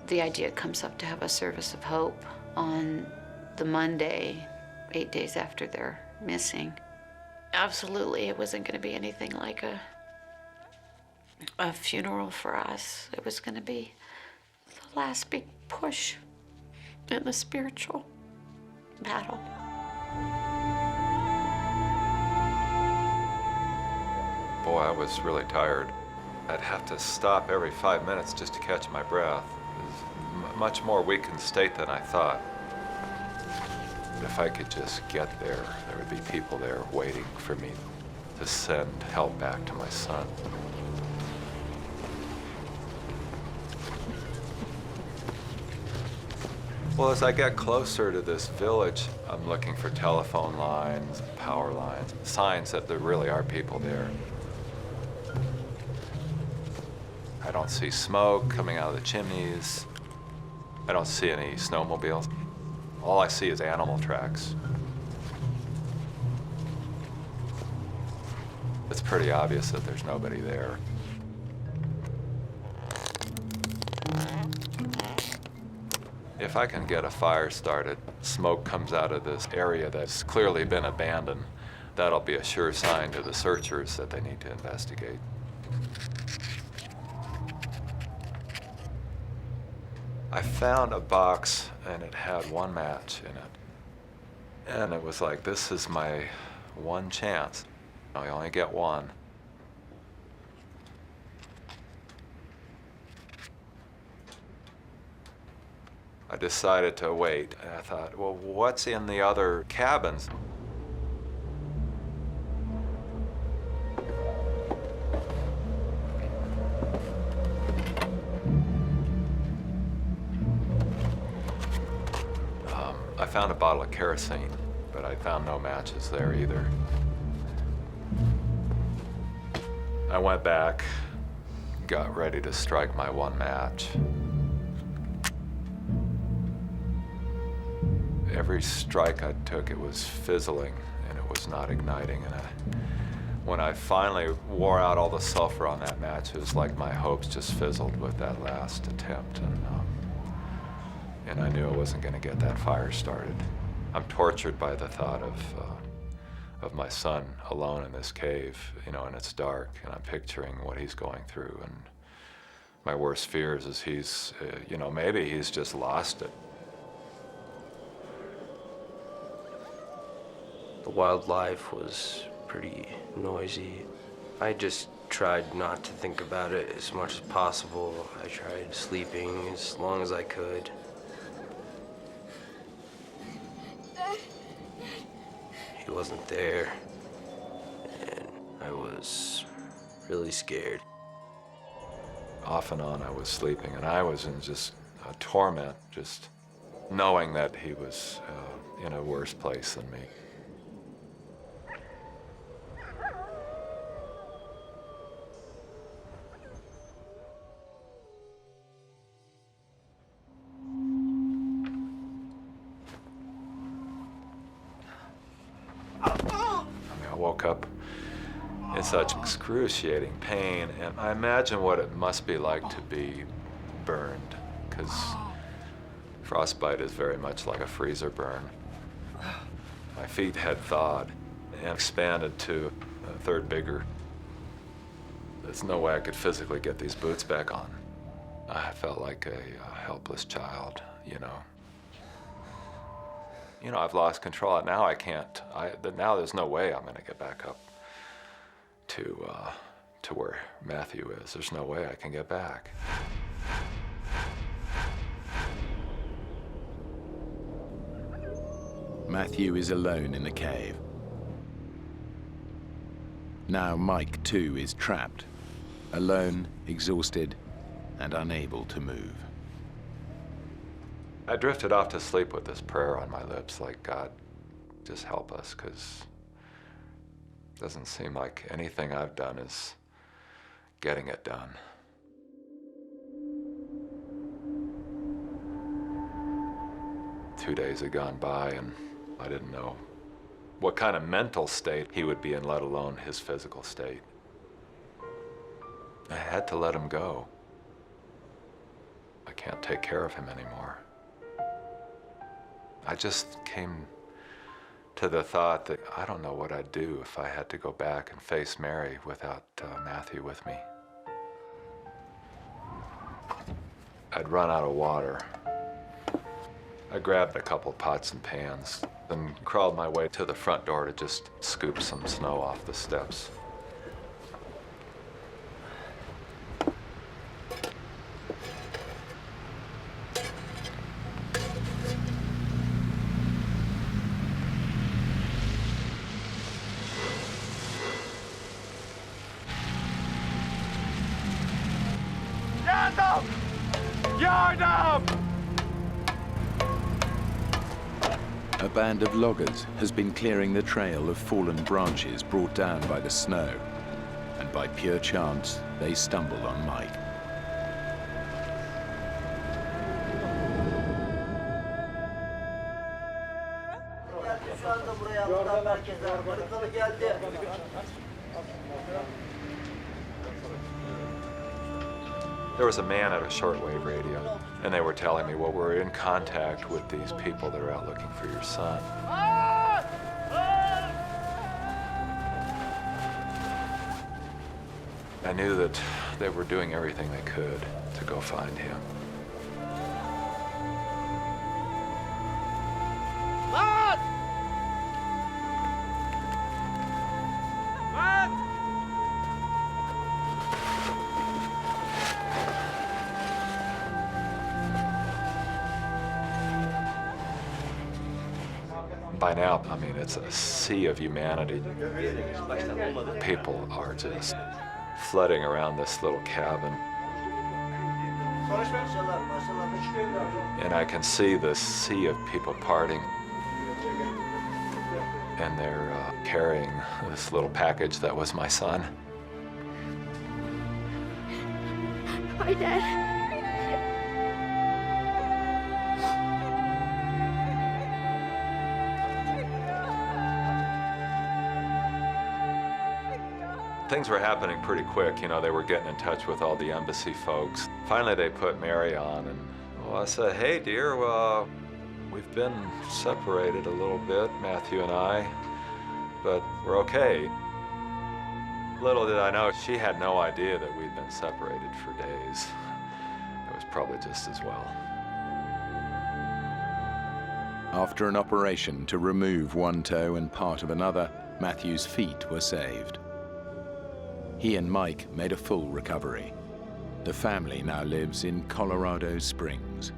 The idea comes up to have a service of hope on the Monday, 8 days after they're missing. Absolutely, it wasn't going to be anything like a funeral for us. It was going to be the last big push in the spiritual battle. Boy, I was really tired. I'd have to stop every 5 minutes just to catch my breath. It was a much more weakened state than I thought. If I could just get there, there would be people there waiting for me to send help back to my son. Well, as I get closer to this village, I'm looking for telephone lines, power lines, signs that there really are people there. I don't see smoke coming out of the chimneys. I don't see any snowmobiles. All I see is animal tracks. It's pretty obvious that there's nobody there. If I can get a fire started, smoke comes out of this area that's clearly been abandoned, that'll be a sure sign to the searchers that they need to investigate. I found a box and it had one match in it. And it was like, this is my one chance. I only get one. I decided to wait. And I thought, well, what's in the other cabins? I found a bottle of kerosene, but I found no matches there either. I went back, got ready to strike my one match. Every strike I took, it was fizzling and it was not igniting. And when I finally wore out all the sulfur on that match, it was like my hopes just fizzled with that last attempt. And I knew I wasn't going to get that fire started. I'm tortured by the thought of my son alone in this cave, and it's dark, and I'm picturing what he's going through. And my worst fears is he's, maybe he's just lost it. The wildlife was pretty noisy. I just tried not to think about it as much as possible. I tried sleeping as long as I could. He wasn't there, and I was really scared. Off and on I was sleeping, and I was in just a torment, just knowing that he was in a worse place than me. I woke up in such excruciating pain, and I imagine what it must be like to be burned, because frostbite is very much like a freezer burn. My feet had thawed and expanded to a third bigger. There's no way I could physically get these boots back on. I felt like a helpless child, I've lost control. Now I can't. Now there's no way I'm going to get back up to where Matthew is. There's no way I can get back. Matthew is alone in the cave. Now Mike, too, is trapped, alone, exhausted, and unable to move. I drifted off to sleep with this prayer on my lips, like, God, just help us, because it doesn't seem like anything I've done is getting it done. Two days had gone by, and I didn't know what kind of mental state he would be in, let alone his physical state. I had to let him go. I can't can't take care of him anymore. I just came to the thought that I don't know what I'd do if I had to go back and face Mary without Matthew with me. I'd run out of water. I grabbed a couple pots and pans and crawled my way to the front door to just scoop some snow off the steps. Yard up! A band of loggers has been clearing the trail of fallen branches brought down by the snow, and by pure chance, they stumbled on Mike. There was a man at a shortwave radio, and they were telling me, well, we're in contact with these people that are out looking for your son. I knew that they were doing everything they could to go find him. By now, I mean, it's a sea of humanity. People are just flooding around this little cabin. And I can see the sea of people parting. And they're carrying this little package that was my son. Hi, Dad. Things were happening pretty quick. You know, they were getting in touch with all the embassy folks. Finally, they put Mary on, and well, I said, hey, dear, we've been separated a little bit, Matthew and I, but we're okay. Little did I know, she had no idea that we'd been separated for days. It was probably just as well. After an operation to remove one toe and part of another, Matthew's feet were saved. He and Mike made a full recovery. The family now lives in Colorado Springs.